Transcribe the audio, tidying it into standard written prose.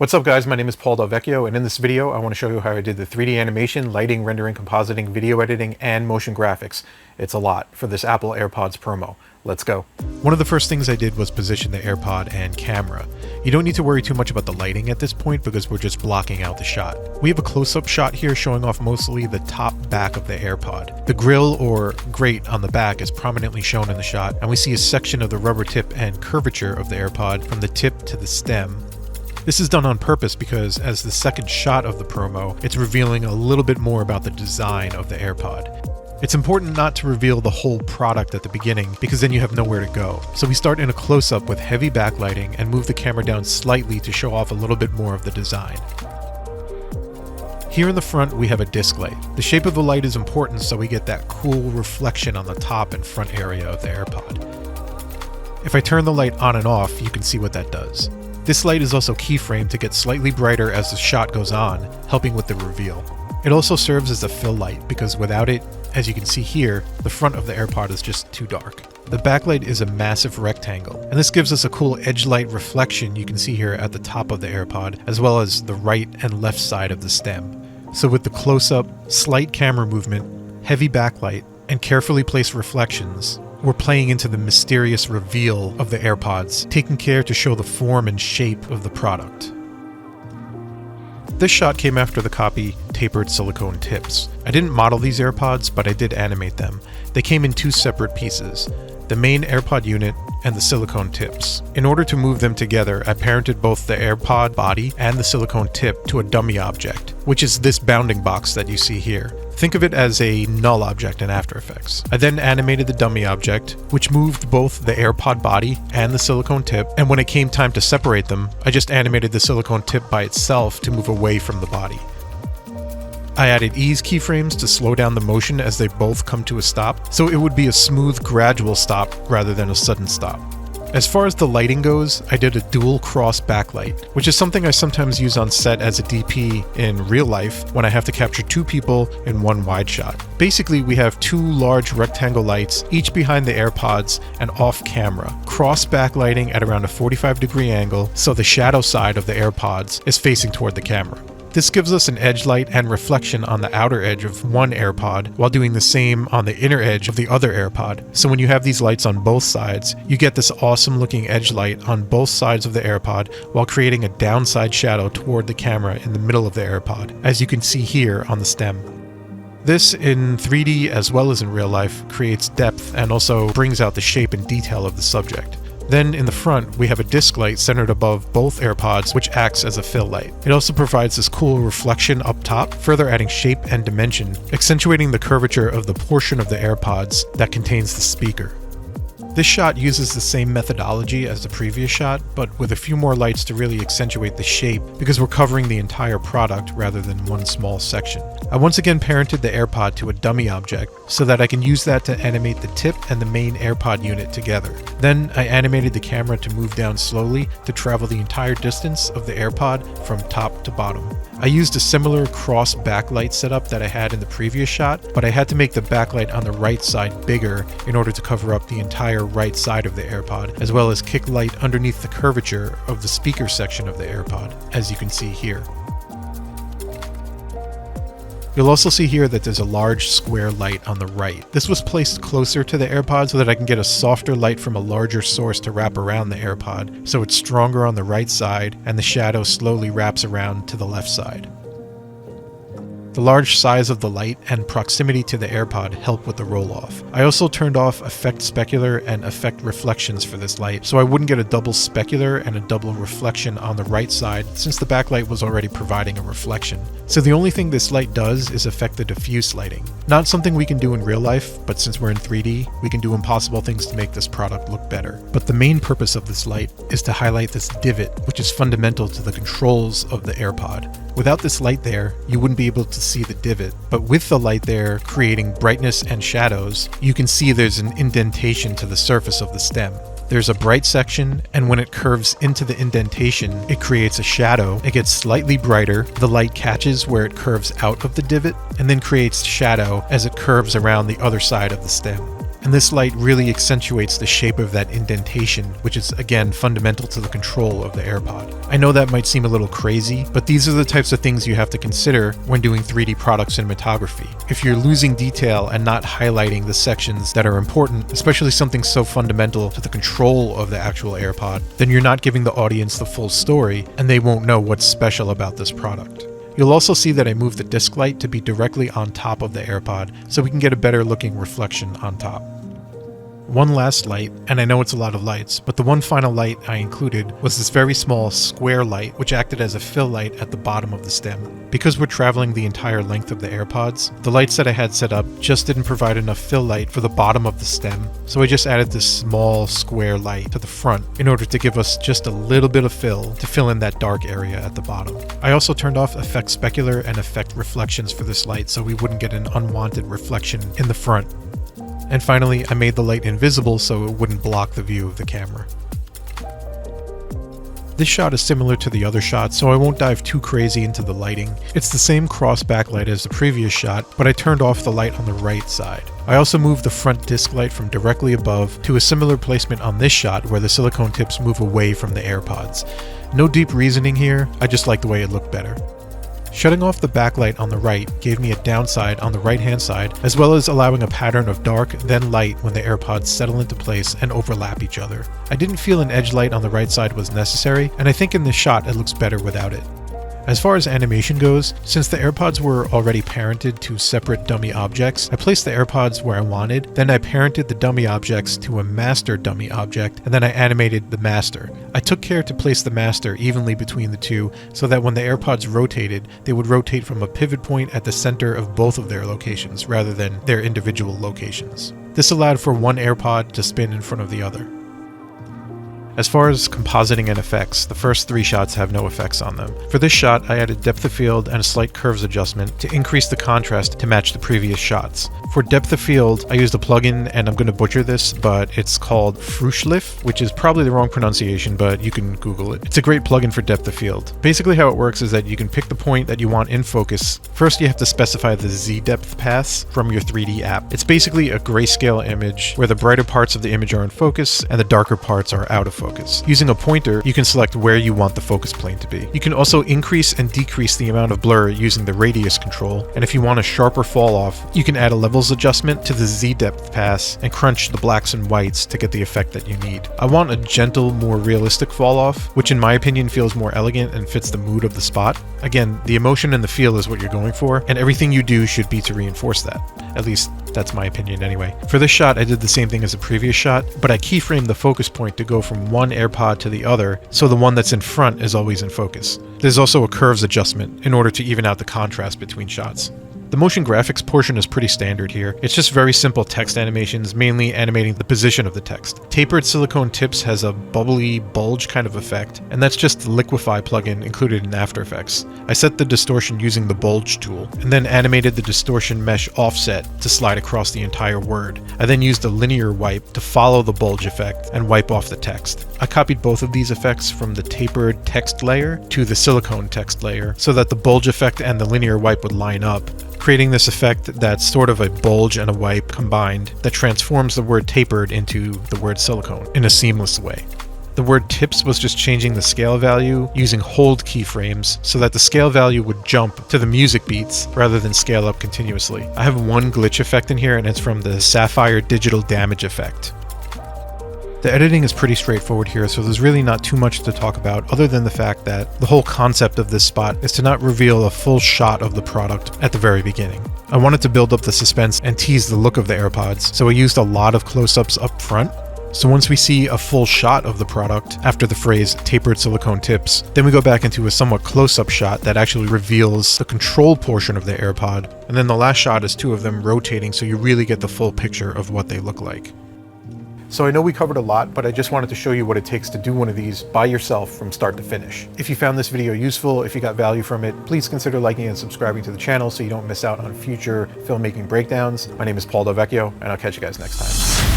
What's up guys, my name is Paul Del Vecchio, and in this video I want to show you how I did the 3D animation, lighting, rendering, compositing, video editing, and motion graphics. It's a lot for this Apple Airpods promo. Let's go. One of the first things I did was position the AirPod and camera. You don't need to worry too much about the lighting at this point because we're just blocking out the shot. We have a close-up shot here showing off mostly the top back of the AirPod. The grill or grate on the back is prominently shown in the shot, and we see a section of the rubber tip and curvature of the AirPod from the tip to the stem. This is done on purpose because as the second shot of the promo, it's revealing a little bit more about the design of the AirPod. It's important not to reveal the whole product at the beginning because then you have nowhere to go. So we start in a close-up with heavy backlighting and move the camera down slightly to show off a little bit more of the design. Here in the front we have a disc light. The shape of the light is important so we get that cool reflection on the top and front area of the AirPod. If I turn the light on and off, you can see what that does. This light is also keyframed to get slightly brighter as the shot goes on, helping with the reveal. It also serves as a fill light because without it, as you can see here, the front of the AirPod is just too dark. The backlight is a massive rectangle, and this gives us a cool edge light reflection you can see here at the top of the AirPod, as well as the right and left side of the stem. So with the close-up, slight camera movement, heavy backlight, and carefully placed reflections, we're playing into the mysterious reveal of the AirPods, taking care to show the form and shape of the product. This shot came after the copy tapered silicone tips. I didn't model these AirPods, but I did animate them. They came in two separate pieces, the main AirPod unit and the silicone tips. In order to move them together, I parented both the AirPod body and the silicone tip to a dummy object, which is this bounding box that you see here. Think of it as a null object in After Effects. I then animated the dummy object, which moved both the AirPod body and the silicone tip, and when it came time to separate them, I just animated the silicone tip by itself to move away from the body. I added ease keyframes to slow down the motion as they both come to a stop, so it would be a smooth, gradual stop rather than a sudden stop. As far as the lighting goes, I did a dual cross backlight, which is something I sometimes use on set as a DP in real life when I have to capture two people in one wide shot. Basically, we have two large rectangle lights, each behind the AirPods and off camera, cross backlighting at around a 45-degree angle, so the shadow side of the AirPods is facing toward the camera. This gives us an edge light and reflection on the outer edge of one AirPod while doing the same on the inner edge of the other AirPod. So when you have these lights on both sides, you get this awesome looking edge light on both sides of the AirPod while creating a downside shadow toward the camera in the middle of the AirPod, as you can see here on the stem. This, in 3D as well as in real life, creates depth and also brings out the shape and detail of the subject. Then in the front, we have a disc light centered above both AirPods, which acts as a fill light. It also provides this cool reflection up top, further adding shape and dimension, accentuating the curvature of the portion of the AirPods that contains the speaker. This shot uses the same methodology as the previous shot, but with a few more lights to really accentuate the shape because we're covering the entire product rather than one small section. I once again parented the AirPod to a dummy object so that I can use that to animate the tip and the main AirPod unit together. Then I animated the camera to move down slowly to travel the entire distance of the AirPod from top to bottom. I used a similar cross backlight setup that I had in the previous shot, but I had to make the backlight on the right side bigger in order to cover up the entire right side of the AirPod, as well as kick light underneath the curvature of the speaker section of the AirPod, as you can see here. You'll also see here that there's a large square light on the right. This was placed closer to the AirPod so that I can get a softer light from a larger source to wrap around the AirPod, so it's stronger on the right side and the shadow slowly wraps around to the left side. The large size of the light and proximity to the AirPod help with the roll-off. I also turned off effect specular and effect reflections for this light, so I wouldn't get a double specular and a double reflection on the right side since the backlight was already providing a reflection. So the only thing this light does is affect the diffuse lighting. Not something we can do in real life, but since we're in 3D, we can do impossible things to make this product look better. But the main purpose of this light is to highlight this divot, which is fundamental to the controls of the AirPod. Without this light there, you wouldn't be able to see the divot, but with the light there creating brightness and shadows, you can see there's an indentation to the surface of the stem. There's a bright section, and when it curves into the indentation, it creates a shadow. It gets slightly brighter, the light catches where it curves out of the divot, and then creates shadow as it curves around the other side of the stem. and this light really accentuates the shape of that indentation, which is again fundamental to the control of the AirPod. I know that might seem a little crazy, but these are the types of things you have to consider when doing 3D product cinematography. If you're losing detail and not highlighting the sections that are important, especially something so fundamental to the control of the actual AirPod, then you're not giving the audience the full story, and they won't know what's special about this product. You'll also see that I moved the disc light to be directly on top of the AirPod, so we can get a better looking reflection on top. One last light, and I know it's a lot of lights, but the one final light I included was this very small square light which acted as a fill light at the bottom of the stem. Because we're traveling the entire length of the AirPods, the lights that I had set up just didn't provide enough fill light for the bottom of the stem, so I just added this small square light to the front in order to give us just a little bit of fill to fill in that dark area at the bottom. I also turned off effect specular and effect reflections for this light so we wouldn't get an unwanted reflection in the front. And finally, I made the light invisible so it wouldn't block the view of the camera. This shot is similar to the other shot, so I won't dive too crazy into the lighting. It's the same cross backlight as the previous shot, but I turned off the light on the right side. I also moved the front disc light from directly above to a similar placement on this shot where the silicone tips move away from the AirPods. No deep reasoning here, I just like the way it looked better. Shutting off the backlight on the right gave me a downside on the right hand side, as well as allowing a pattern of dark then light when the AirPods settle into place and overlap each other. I didn't feel an edge light on the right side was necessary, and I think in this shot it looks better without it. As far as animation goes, since the AirPods were already parented to separate dummy objects, I placed the AirPods where I wanted, then I parented the dummy objects to a master dummy object, and then I animated the master. I took care to place the master evenly between the two so that when the AirPods rotated, they would rotate from a pivot point at the center of both of their locations rather than their individual locations. This allowed for one AirPod to spin in front of the other. As far as compositing and effects, the first 3 shots have no effects on them. For this shot, I added depth of field and a slight curves adjustment to increase the contrast to match the previous shots. For depth of field, I used a plugin, and I'm going to butcher this, but it's called Fruschliff, which is probably the wrong pronunciation, but you can Google it. It's a great plugin for depth of field. Basically how it works is that you can pick the point that you want in focus. First, you have to specify the Z depth paths from your 3D app. It's basically a grayscale image where the brighter parts of the image are in focus and the darker parts are out of focus. Using a pointer, you can select where you want the focus plane to be. You can also increase and decrease the amount of blur using the radius control, and if you want a sharper fall off, you can add a levels adjustment to the Z depth pass and crunch the blacks and whites to get the effect that you need. I want a gentle, more realistic fall off, which in my opinion feels more elegant and fits the mood of the spot. Again, the emotion and the feel is what you're going for, and everything you do should be to reinforce that. At least, that's my opinion anyway. For this shot, I did the same thing as the previous shot, but I keyframed the focus point to go from one AirPod to the other, so the one that's in front is always in focus. There's also a curves adjustment in order to even out the contrast between shots. The motion graphics portion is pretty standard here. It's just very simple text animations, mainly animating the position of the text. Tapered silicone tips has a bubbly bulge kind of effect, and that's just the Liquify plugin included in After Effects. I set the distortion using the bulge tool, and then animated the distortion mesh offset to slide across the entire word. I then used a linear wipe to follow the bulge effect and wipe off the text. I copied both of these effects from the tapered text layer to the silicone text layer so that the bulge effect and the linear wipe would line up, creating this effect that's sort of a bulge and a wipe combined that transforms the word tapered into the word silicone in a seamless way. The word tips was just changing the scale value using hold keyframes so that the scale value would jump to the music beats rather than scale up continuously. I have one glitch effect in here, and it's from the Sapphire digital damage effect. The editing is pretty straightforward here, so there's really not too much to talk about other than the fact that the whole concept of this spot is to not reveal a full shot of the product at the very beginning. I wanted to build up the suspense and tease the look of the AirPods, so I used a lot of close-ups up front. So once we see a full shot of the product after the phrase tapered silicone tips, then we go back into a somewhat close-up shot that actually reveals the control portion of the AirPod, and then the last shot is 2 of them rotating so you really get the full picture of what they look like. So I know we covered a lot, but I just wanted to show you what it takes to do one of these by yourself from start to finish. If you found this video useful, if you got value from it, please consider liking and subscribing to the channel so you don't miss out on future filmmaking breakdowns. My name is Paul Del Vecchio, and I'll catch you guys next time.